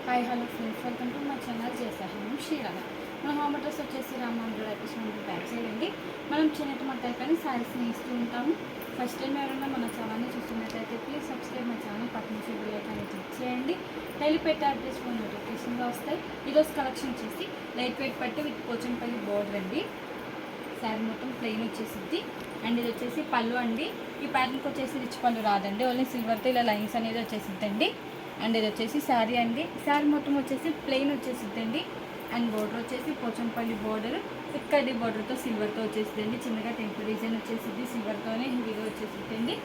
Hi hello friends, welcome to my channel చేసాను శ్రీరామ. మన home address వచ్చేసి రామాంధ్ర ఎపిసోడ్ బ్యాక్ సైడ్ అండి. మనం చిన్నటి మొత్తం పైన శారీస్ని ఇస్తూ ఉంటాము. ఫస్ట్ టైం ఎవరైనా మన ఛానల్ని చూస్తున్నట్టయితే ప్లీజ్ సబ్స్క్రైబ్ మై ఛానల్, పక్కన బెల్ ఐకాన్ క్లిక్ చేయండి. డైలీ పెట్టే అప్డేట్స్ ఫోన్ నోటిఫికేషన్గా వస్తాయి. ఈరోజు కలెక్షన్ వచ్చేసి లైట్ వెయిట్ పట్టు విత్ పోచంపల్లి బోర్డర్ అండి. శారీ మొత్తం ప్లెయిన్ వచ్చేసింది అండ్ ఇది వచ్చేసి పళ్ళు అండి. ఈ ప్యాటర్న్కి వచ్చేసి రిచ్ పళ్ళు రాదండి, ఓన్లీ సిల్వర్తో ఇలా లైన్స్ అనేది వచ్చేసిద్దండి. అండ్ ఇది వచ్చేసి శారీ అండి. శారీ మొత్తం వచ్చేసి ప్లెయిన్ వచ్చేసిద్దండి అండ్ బోర్డర్ వచ్చేసి పోచంపల్లి బోర్డర్ విత్ కడ్డీ బోర్డర్తో సిల్వర్తో వచ్చేసిద్దండి. చిన్నగా టెంపుల్ డిజైన్ వచ్చేసిద్ది, సిల్వర్తోనే హెవీగా వచ్చేసిద్దండి.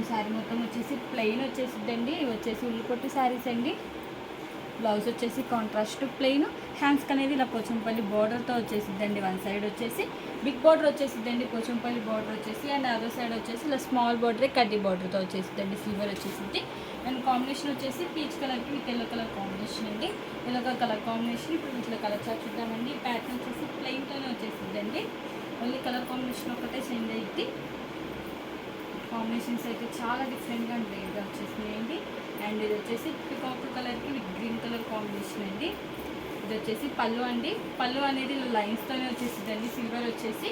శారీ మొత్తం వచ్చేసి ప్లెయిన్ వచ్చేసిద్దండి. ఇవి వచ్చేసి ఉల్లిపొట్టు శారీస్ అండి. బ్లౌజ్ వచ్చేసి కాంట్రాస్ట్ ప్లెయిన్, హ్యాండ్స్కి అనేది ఇలా పోచంపల్లి బార్డర్తో వచ్చేసిద్దండి. వన్ సైడ్ వచ్చేసి బిగ్ బార్డర్ వచ్చేసిద్దండి పోచంపల్లి బార్డర్ వచ్చేసి, అండ్ అదర్ సైడ్ వచ్చేసి ఇలా స్మాల్ బార్డరే కడ్డీ బార్డర్తో వచ్చేసిద్దండి. సిల్వర్ వచ్చేసిద్ది అండ్ కాంబినేషన్ వచ్చేసి పీచ్ కలర్కి విత్ ఎల్లో కలర్ కాంబినేషన్ అండి. ఎల్లో కలర్ కాంబినేషన్ ఇప్పుడు ఇట్లా కలర్ చార్ట్ చూద్దామండి. ఈ ప్యాటర్న్ వచ్చేసి ప్లెయిన్తోనే వచ్చేసిద్దండి, ఓన్లీ కలర్ కాంబినేషన్ ఒకటే చేంజ్ అయ్యింది. కాంబినేషన్స్ అయితే చాలా డిఫరెంట్గా అండ్ రేట్గా వచ్చేసినాయండి. అండ్ ఇది వచ్చేసి పికాక్ కలర్కి విత్ గ్రీన్ కలర్ కాంబినేషన్ అండి. ఇది వచ్చేసి పళ్ళు అండి. పళ్ళు అనేది లైన్స్తోనే వచ్చేసిద్దండి, సిల్వర్ వచ్చేసి.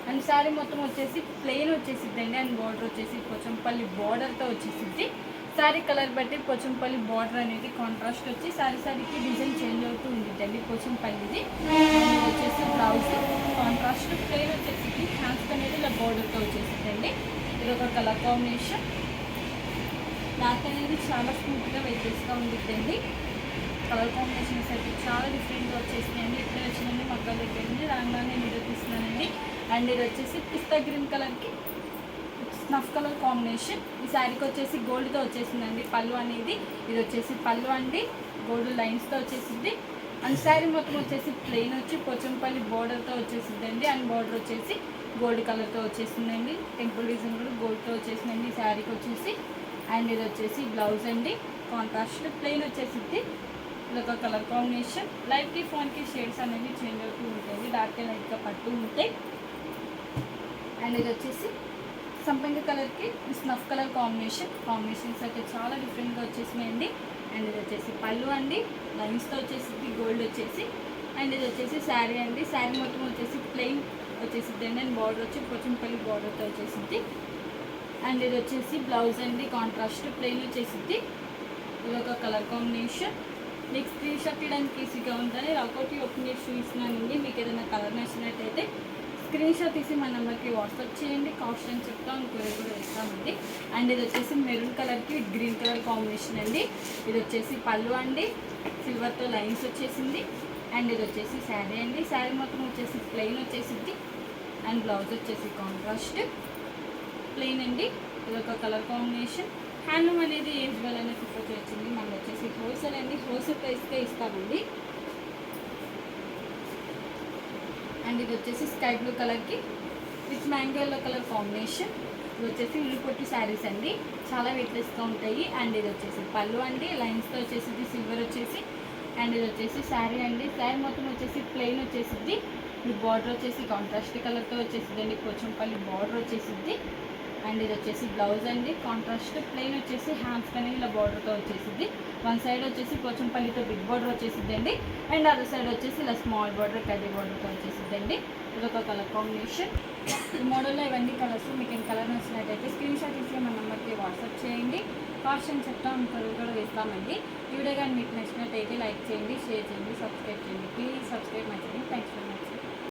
అండ్ శారీ మొత్తం వచ్చేసి ప్లెయిన్ వచ్చేసిద్దండి అండ్ బార్డర్ వచ్చేసి పోచంపల్లి బార్డర్తో వచ్చేసిద్ది. శారీ కలర్ బట్టి పోచంపల్లి బార్డర్ అనేది కాంట్రాస్ట్ వచ్చి శారీకి డిజైన్ చేంజ్ అవుతూ ఉండిద్దండి పోచంపల్లిది. వచ్చేసి బ్లౌజ్ కాంట్రాస్ట్ ప్లెయిన్ వచ్చేసిద్ది, హ్యాండ్స్ అనేది ఇలా బార్డర్తో వచ్చేసిద్దండి. ఇది ఒక కలర్ కాంబినేషన్. బ్లాక్ అనేది చాలా స్మూత్గా వెయిట్లెస్గా ఉండిద్దండి. కలర్ కాంబినేషన్స్ అయితే చాలా డిఫరెంట్గా వచ్చేసినాయండి. ఇప్పుడే వచ్చినండి మగ్గలు దగ్గరండి రాగానే వీడియో తీస్తున్నానండి. అండ్ ఇది వచ్చేసి పిస్తా గ్రీన్ కలర్కి స్నఫ్ కలర్ కాంబినేషన్. ఈ శారీకి వచ్చేసి గోల్డ్తో వచ్చేసిందండి పళ్ళు అనేది. ఇది వచ్చేసి పళ్ళు అండి, గోల్డ్ లైన్స్తో వచ్చేసింది. అండ్ శారీ మొత్తం వచ్చేసి ప్లెయిన్ వచ్చి పోచంపల్లి బోర్డర్తో వచ్చేసిందండి. అండ్ బార్డర్ వచ్చేసి గోల్డ్ కలర్తో వచ్చేసిందండి. టెంపుల్ డిజైన్ కూడా గోల్డ్తో వచ్చేసిందండి ఈ శారీకి వచ్చేసి. అండ్ ఇది వచ్చేసి బ్లౌజ్ అండి, కాంట్రాస్ట్ ప్లెయిన్ వచ్చేసింది. ఇది ఒక కలర్ కాంబినేషన్. లైట్కి ఫోన్కి షేడ్స్ అనేవి చేంజ్ అవుతూ ఉంటాయి, డార్క్ లైట్గా పట్టు ఉంటాయి. అండ్ ఇది వచ్చేసి సంపంగి కలర్కి స్నఫ్ కలర్ కాంబినేషన్స్ అయితే చాలా డిఫరెంట్గా వచ్చేసినాయండి. అండ్ ఇది వచ్చేసి పళ్ళు అండి, లైన్స్తో వచ్చేసింది గోల్డ్ వచ్చేసి. అండ్ ఇది వచ్చేసి శారీ అండి. శారీ మొత్తం వచ్చేసి ప్లెయిన్ వచ్చేసిద్ది అండి అండ్ బార్డర్ వచ్చి పోచంపల్లి బార్డర్తో వచ్చేసిద్ది. అండ్ ఇది వచ్చేసి బ్లౌజ్ అండి, కాంట్రాస్ట్ ప్లెయిన్ వచ్చేసిద్ది. ఇది ఒక colour combination. Next screen shot తీయడానికి ఈజీగా ఉందని ఒకటి ఓపెన్ చేసి చూపిస్తున్నానండి. మీకు ఏదైనా కలర్ నచ్చినట్టయితే స్క్రీన్ షాట్ తీసి మా నెంబర్కి వాట్సాప్ చేయండి. కాస్ట్ అని చెప్తాం, ఇంకోటి కూడా ఇస్తామండి. అండ్ ఇది వచ్చేసి మెరూన్ కలర్కి గ్రీన్ కలర్ కాంబినేషన్ అండి. ఇది వచ్చేసి పళ్ళు అండి, సిల్వర్తో లైన్స్ వచ్చేసింది. అండ్ ఇది వచ్చేసి శారీ అండి. శారీ మొత్తం వచ్చేసి ప్లెయిన్ వచ్చేసింది అండ్ బ్లౌజ్ వచ్చేసి కాంట్రాస్ట్ ప్లెయిన్ అండి. ఇది ఒక కలర్ కాంబినేషన్. హ్యాండ్లూమ్ అనేది యూజువల్ అనేది ప్రిఫర్ చేయొచ్చింది. మనం వచ్చేసి హోల్సేల్ అండి, హోల్సేల్ ప్రైస్కే ఇస్తామండి. అండ్ ఇది వచ్చేసి స్కై బ్లూ కలర్కి with mango yellow colour combination. ఇది వచ్చేసి ఉల్లిపొట్టు శారీస్ అండి, చాలా వెయిట్లెస్గా ఉంటాయి. అండ్ ఇది వచ్చేసి పళ్ళు అండి, లైన్స్తో వచ్చేసింది సిల్వర్ వచ్చేసి. అండ్ ఇది వచ్చేసి శారీ అండి. శారీ మొత్తం వచ్చేసి ప్లెయిన్ వచ్చేసిద్ది. ఇది బార్డర్ వచ్చేసి కాంట్రాస్ట్ కలర్తో వచ్చేసిద్దండి, పోచంపల్లి బార్డర్ వచ్చేసిద్ది. అండ్ ఇది వచ్చేసి బ్లౌజ్ అండి, కాంట్రాస్ట్ ప్లెయిన్ వచ్చేసి హ్యాండ్స్ అనేది ఇలా బార్డర్తో వచ్చేసిద్ది. వన్ సైడ్ వచ్చేసి పోచంపల్లితో బిగ్ బార్డర్ వచ్చేసిద్దండి అండ్ అదర్ సైడ్ వచ్చేసి ఇలా స్మాల్ బార్డర్ కడ్డీ బార్డర్తో వచ్చేసిద్దండి. ఇది ఒక కలర్ కాంబినేషన్. ఈ మోడల్లో ఇవన్నీ కలర్స్ మీకు ఏం కలర్ నచ్చినట్టయితే స్క్రీన్ షాట్ తీసి మన నెంబర్కి వాట్సాప్ చేయండి. కాస్ట్ అని చెప్తాం, ఇంకొకరు కూడా వేస్తామండి. ఈ వీడియో కానీ మీకు నచ్చినట్టయితే